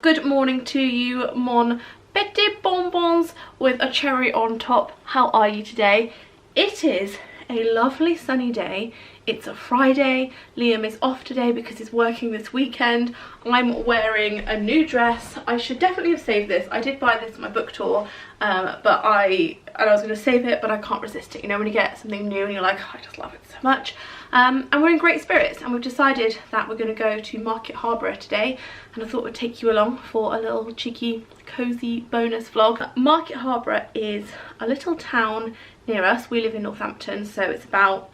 Good morning to you, mon petit bonbons with a cherry on top. How are you today? It is a lovely sunny day. It's a Friday. Liam is off today because he's working this weekend. I'm wearing a new dress. I should definitely have saved this. I did buy this at my book tour, but I was going to save it, but I can't resist it. You know, when you get something new and you're like, oh, I just love it so much. And we're in great spirits, and we've decided that we're going to go to Market Harborough today, and I thought we'd take you along for a little cheeky, cozy bonus vlog. Market Harborough is a little town near us. We live in Northampton, so it's about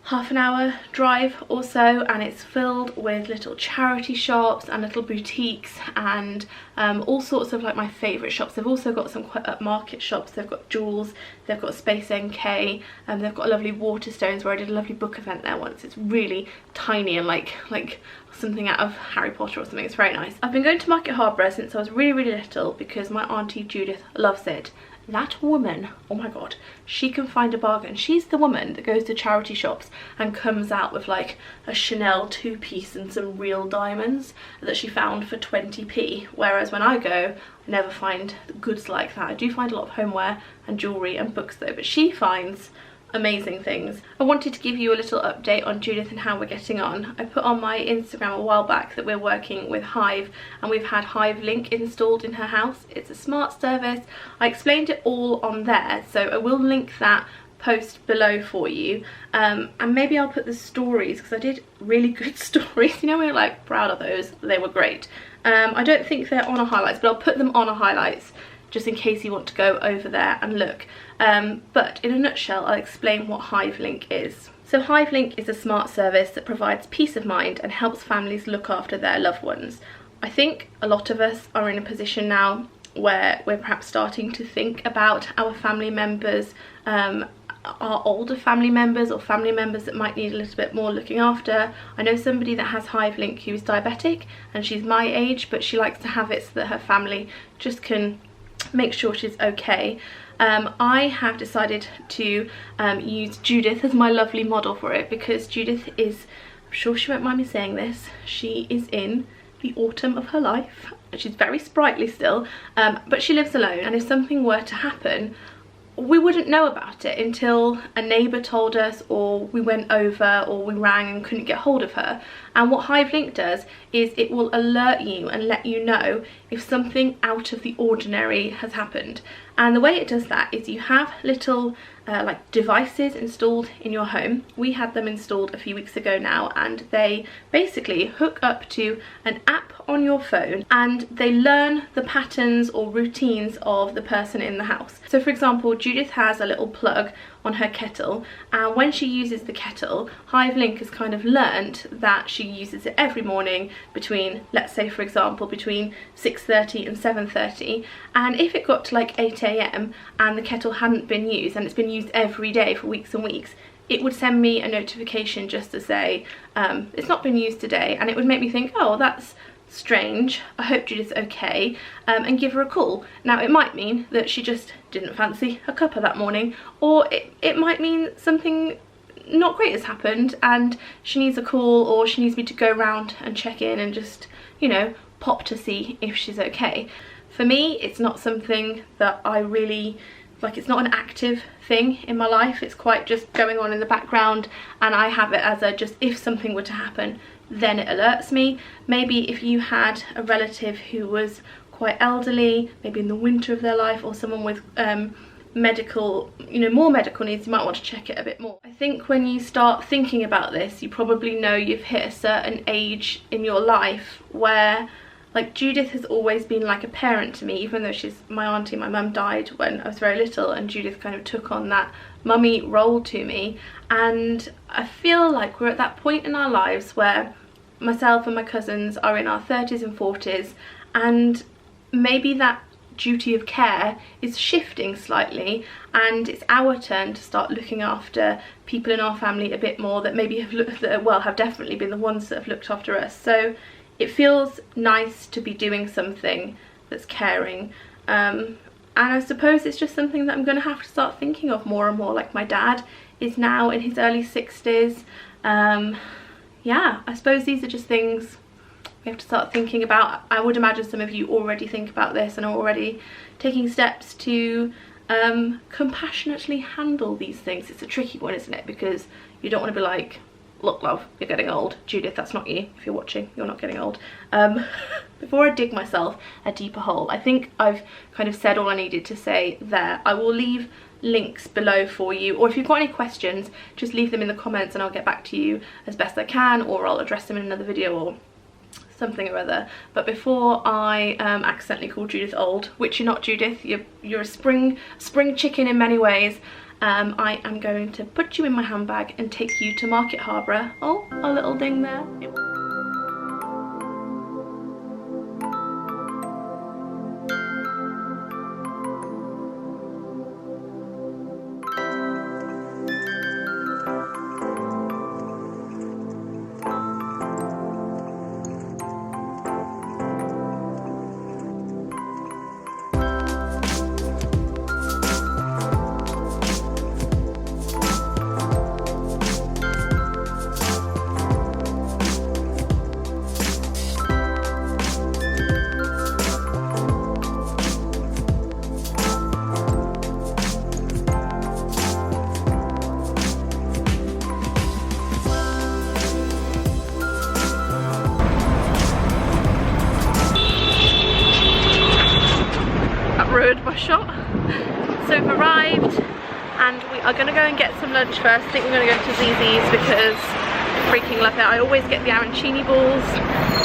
half an hour drive or so, and it's filled with little charity shops and little boutiques and all sorts of like my favourite shops. They've also got some quite upmarket shops. They've got Jewels, they've got Space NK, and they've got a lovely Waterstones where I did a lovely book event there once. It's really tiny and like something out of Harry Potter or something. It's very nice. I've been going to Market Harborough since I was really little because my auntie Judith loves it. That woman, oh my god, she can find a bargain. She's the woman that goes to charity shops and comes out with like a Chanel 2-piece and some real diamonds that she found for 20p, whereas when I go, I never find goods like that. I do find a lot of homeware and jewellery and books though, but she finds amazing things. I wanted to give you a little update on Judith and how we're getting on. I put on my Instagram a while back that we're working with Hive, and we've had Hive Link installed in her house. It's a smart service. I explained it all on there, so I will link that post below for you, and maybe I'll put the stories, because I did really good stories. You know, we were like proud of those. They were great. I don't think they're on our highlights, but I'll put them on our highlights just in case you want to go over there and look. But in a nutshell, I'll explain what Hive Link is. So Hive Link is a smart service that provides peace of mind and helps families look after their loved ones. I think a lot of us are in a position now where we're perhaps starting to think about our family members, our older family members or family members that might need a little bit more looking after. I know somebody that has Hive Link who is diabetic, and she's my age, but she likes to have it so that her family just can make sure she's okay. I have decided to use Judith as my lovely model for it, because Judith is, I'm sure she won't mind me saying this, she is in the autumn of her life. She's very sprightly still, but she lives alone, and if something were to happen, we wouldn't know about it until a neighbour told us, or we went over, or we rang and couldn't get hold of her. And what Hive Link does is it will alert you and let you know if something out of the ordinary has happened. And the way it does that is you have little like devices installed in your home. We had them installed a few weeks ago now, and they basically hook up to an app on your phone, and they learn the patterns or routines of the person in the house. So for example, Judith has a little plug on her kettle, and when she uses the kettle, Hive Link has kind of learnt that she uses it every morning between, let's say for example, between 6:30 and 7:30, and if it got to like 8 AM and the kettle hadn't been used, and it's been used every day for weeks and weeks, it would send me a notification just to say it's not been used today, and it would make me think, oh, that's strange, I hope Judith's okay, and give her a call. Now it might mean that she just didn't fancy a cuppa that morning, or it might mean something not great has happened and she needs a call, or she needs me to go round and check in and just, you know, pop to see if she's okay. For me, it's not something that I really like, it's not an active thing in my life. It's quite just going on in the background, and I have it as a just if something were to happen, then it alerts me. Maybe if you had a relative who was quite elderly, maybe in the winter of their life, or someone with medical, you know, more medical needs, you might want to check it a bit more. I think when you start thinking about this, you probably know you've hit a certain age in your life where, like, Judith has always been like a parent to me, even though she's my auntie. My mum died when I was very little, and Judith kind of took on that mummy role to me. And I feel like we're at that point in our lives where myself and my cousins are in our 30s and 40s, and maybe that duty of care is shifting slightly, and it's our turn to start looking after people in our family a bit more that maybe have definitely been the ones that have looked after us. So it feels nice to be doing something that's caring, and I suppose it's just something that I'm going to have to start thinking of more and more. Like, my dad is now in his early 60s. Yeah, I suppose these are just things we have to start thinking about. I would imagine some of you already think about this and are already taking steps to compassionately handle these things. It's a tricky one, isn't it? Because you don't want to be like, look love, you're getting old. Judith, that's not you. If you're watching, you're not getting old. Before I dig myself a deeper hole, I think I've kind of said all I needed to say there. I will leave links below for you, or if you've got any questions, just leave them in the comments and I'll get back to you as best I can, or I'll address them in another video or something or other. But before I accidentally call Judith old, which you're not, Judith, you're a spring chicken in many ways, I am going to put you in my handbag and take you to Market Harborough. Oh, a little ding there. My shot. So we've arrived and we are going to go and get some lunch first. I think we're going to go to Zzz's because I freaking love it. I always get the arancini balls,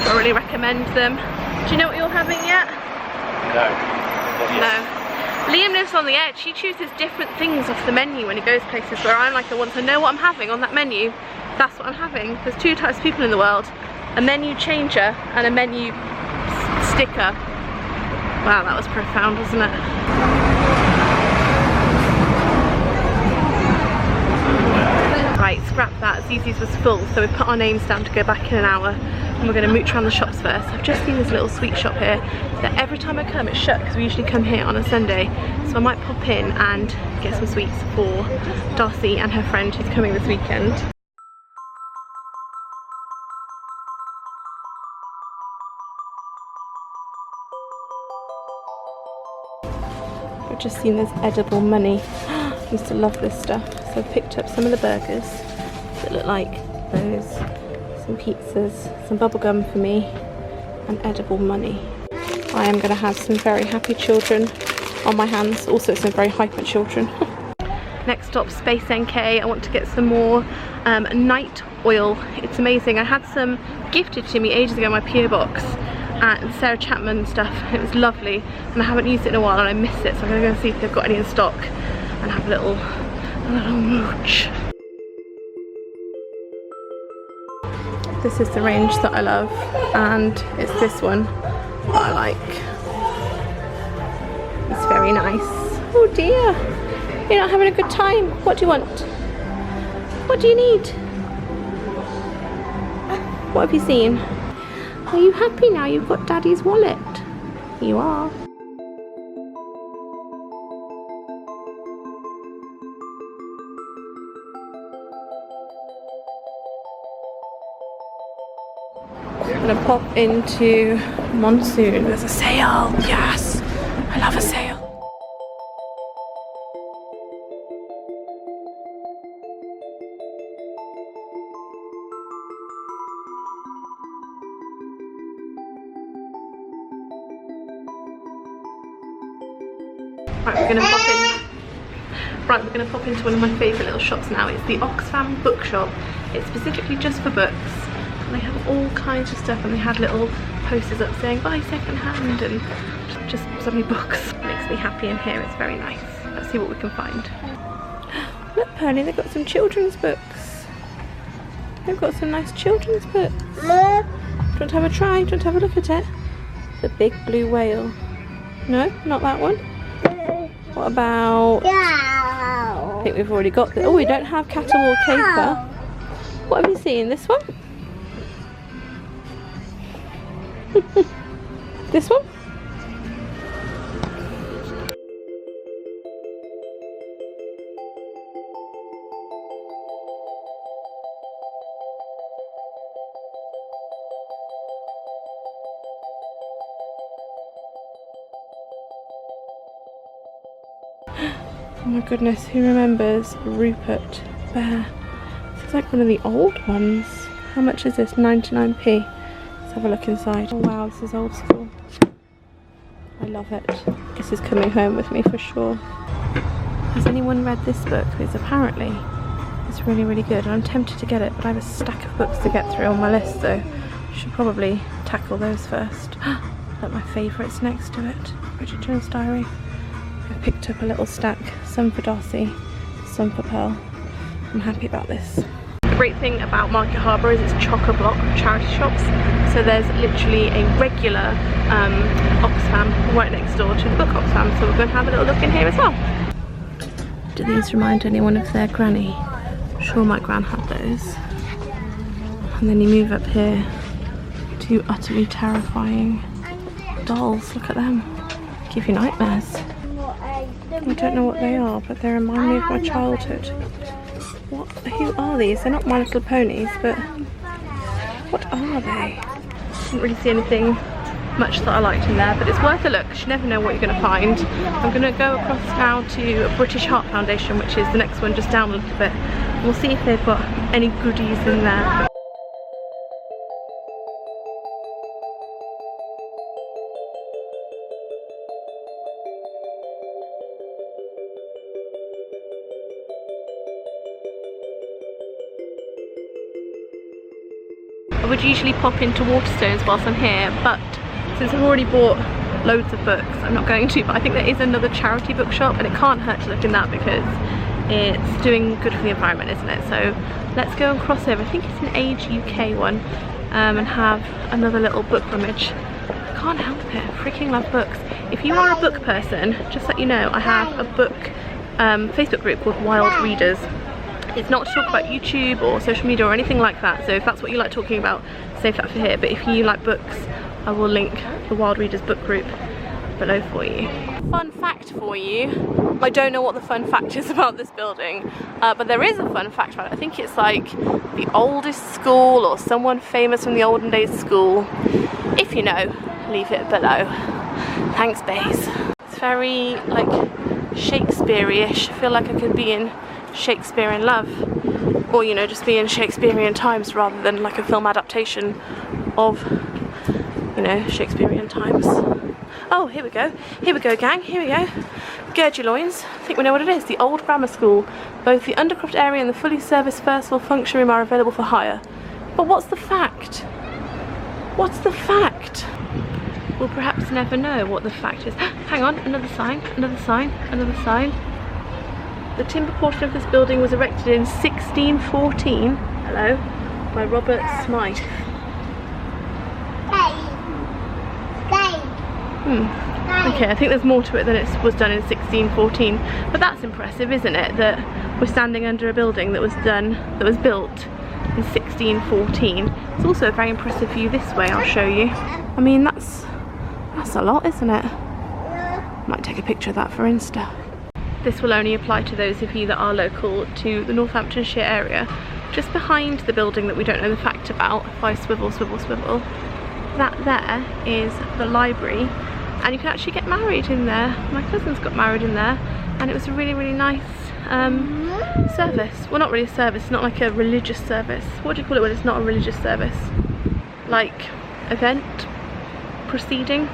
so I really recommend them. Do you know what you're having yet? No. No. Liam lives on the edge. He chooses different things off the menu when he goes places, where I'm like, I want to know what I'm having on that menu. That's what I'm having. There's two types of people in the world: a menu changer and a menu sticker. Wow, that was profound, wasn't it? Right, scrap that. Zzz's was full, so we've put our names down to go back in an hour, and we're going to mooch around the shops first. I've just seen this little sweet shop here that every time I come it's shut, because we usually come here on a Sunday, so I might pop in and get some sweets for Darcy and her friend who's coming this weekend. I've just seen this edible money. I used to love this stuff, so I've picked up some of the burgers that look like those, some pizzas, some bubble gum for me, and edible money. I am going to have some very happy children on my hands, also some very hyper children. Next stop, Space NK. I want to get some more night oil. It's amazing. I had some gifted to me ages ago in my PO box, and Sarah Chapman stuff. It was lovely, and I haven't used it in a while and I miss it, so I'm going to go and see if they've got any in stock and have a little mooch. This is the range that I love, and it's this one that I like. It's very nice. Oh dear, you're not having a good time. What do you want? What do you need? What have you seen? Are you happy now you've got Daddy's wallet? You are. I'm gonna pop into Monsoon. There's a sale. Yes, I love a sale. Right, we're gonna pop into one of my favourite little shops now. It's the Oxfam bookshop. It's specifically just for books, and they have all kinds of stuff, and they had little posters up saying buy second hand and just so many books. It makes me happy in here. It's very nice. Let's see what we can find. Look, Perny, they've got some children's books. They've got some nice children's books. Do you want to have a try? Do you want to have a look at it? The Big Blue Whale. No, not that one. What about... I think we've already got this. Oh, we don't have Caterwall Caper. What have you seen? This one? This one? Oh my goodness, who remembers Rupert Bear? This is like one of the old ones. How much is this? 99p. Let's have a look inside. Oh wow, this is old school. I love it. This is coming home with me for sure. Has anyone read this book? Because apparently it's really, really good. And I'm tempted to get it, but I have a stack of books to get through on my list, so I should probably tackle those first. Look, my favourites next to it. Regent's diary. I picked up a little stack, some for Darcy, some for Pearl. I'm happy about this. The great thing about Market Harborough is it's chock-a-block of charity shops. So there's literally a regular Oxfam right next door to the book Oxfam. So we're going to have a little look in here as well. Do these remind anyone of their granny? I'm sure my gran had those. And then you move up here to utterly terrifying dolls. Look at them. Give you nightmares. I don't know what they are, but they remind me of my childhood. What? Who are these? They're not My Little Ponies, but what are they? Didn't really see anything much that I liked in there, but it's worth a look. You never know what you're going to find. I'm going to go across now to British Heart Foundation, which is the next one just down a little bit. We'll see if they've got any goodies in there. I would usually pop into Waterstones whilst I'm here, but since I've already bought loads of books, I'm not going to, but I think there is another charity bookshop and it can't hurt to look in that because it's doing good for the environment, isn't it? So let's go and cross over. I think it's an Age UK one, and have another little book rummage. I can't help it, I freaking love books. If you are a book person, just let you know, I have a book Facebook group called Wild Readers. It's not to talk about YouTube or social media or anything like that, so if that's what you like talking about, save that for here. But if you like books, I will link the Wild Readers book group below for you. Fun fact for you. I don't know what the fun fact is about this building, but there is a fun fact about it. I think it's like the oldest school or someone famous from the olden days school. If you know, leave it below. Thanks, Baze. It's very like Shakespeare-ish. I feel like I could be in Shakespeare in Love, or you know, just be in Shakespearean times rather than like a film adaptation of, you know, Shakespearean times. Oh, here we go gang, here we go. Gird your loins. I think we know what it is. The old grammar school. Both the undercroft area and the fully serviced first floor function room are available for hire. But what's the fact? What's the fact? We'll perhaps never know what the fact is. Hang on, another sign, another sign, another sign. The timber portion of this building was erected in 1614, hello, by Robert Smythe. Okay, I think there's more to it than it was done in 1614, but that's impressive, isn't it? That we're standing under a building that was built in 1614. It's also a very impressive view this way. I'll show you. I mean, that's a lot, isn't it? Might take a picture of that for Insta. This will only apply to those of you that are local to the Northamptonshire area. Just behind the building that we don't know the fact about, if I swivel, swivel, swivel, that there is the library, and you can actually get married in there. My cousins got married in there, and it was a really, really nice service. Well, not really a service, it's not like a religious service. What do you call it when it's not a religious service? Like event, proceeding?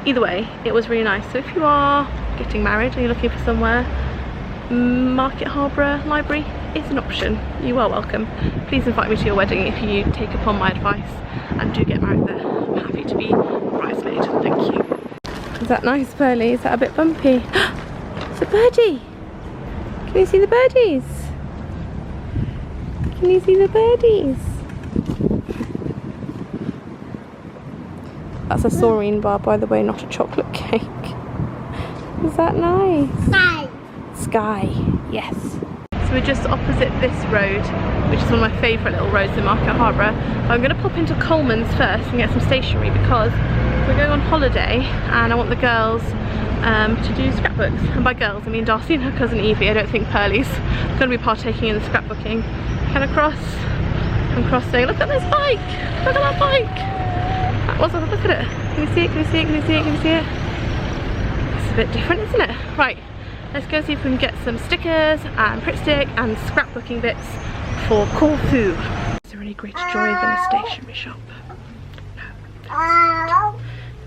Either way, it was really nice. So if you are getting married and you're looking for somewhere, Market Harborough Library is an option. You are welcome. Please invite me to your wedding if you take upon my advice and do get married there. I'm happy to be bridesmaid. Thank you. Is that nice, Pearly? Is that a bit bumpy? It's a birdie. Can you see the birdies? Can you see the birdies? That's a saurine bar, by the way, not a chocolate cake. Is that nice? Sky. Sky, yes. So we're just opposite this road, which is one of my favourite little roads in Market Harborough. I'm going to pop into Coleman's first and get some stationery because we're going on holiday and I want the girls to do scrapbooks. And by girls, I mean Darcy and her cousin Evie. I don't think Pearly's going to be partaking in the scrapbooking. Can I cross? I'm crossing. Look at this bike! Look at that bike! Look at it. Can you see it? Can you see it? Can you see it? Can you see it? It's a bit different, isn't it? Right, let's go see if we can get some stickers and Pritt Stick and scrapbooking bits for Corfu. Is there any greater joy than a stationery shop? No. I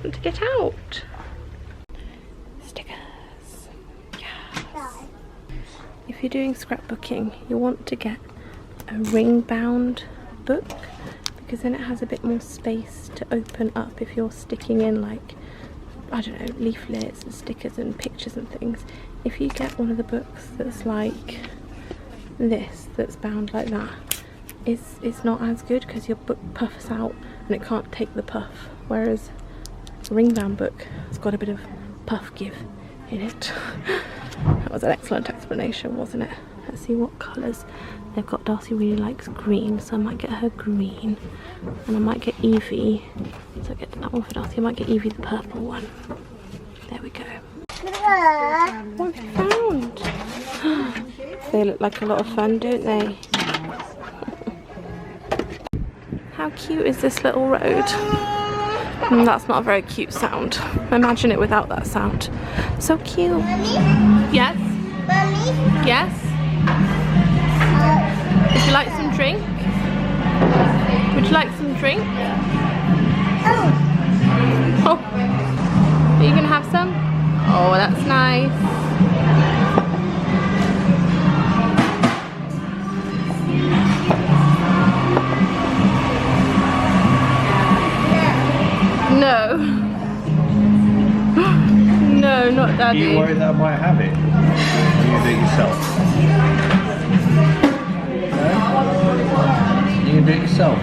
want to get out. Stickers. Yes. If you're doing scrapbooking, you want to get a ring bound book, because then it has a bit more space to open up if you're sticking in, like, I don't know, leaflets and stickers and pictures and things. If you get one of the books that's like this, that's bound like that, it's not as good because your book puffs out and it can't take the puff, whereas a ring bound book has got a bit of puff give in it. That was an excellent explanation, wasn't it? Let's see what colours they've got. Darcy really likes green, so I might get her green, and I might get Evie, so I get that one for Darcy. I might get Evie the purple one. There we go. What have you found? They look like a lot of fun, don't they? How cute is this little road? That's not a very cute sound. Imagine it without that sound. So cute. Mommy? Yes? Mommy? Yes? Would you like some drink? Would you like some drink? Oh. Are you gonna have some? Oh, that's nice. No. No, not Daddy. Are you worried that I might have it? Or you do it yourself? No? You can do it yourself.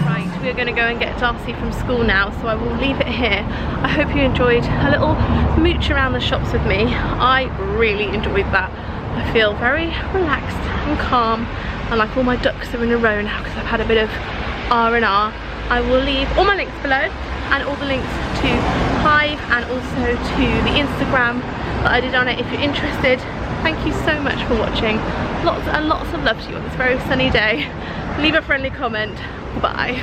Right, we're going to go and get Darcy from school now, so I will leave it here. I hope you enjoyed a little mooch around the shops with me. I really enjoyed that. I feel very relaxed and calm, and like all my ducks are in a row now because I've had a bit of R&R. I will leave all my links below and all the links to Hive and also to the Instagram that I did on it if you're interested. Thank you so much for watching. Lots and lots of love to you on this very sunny day. Leave a friendly comment. Bye.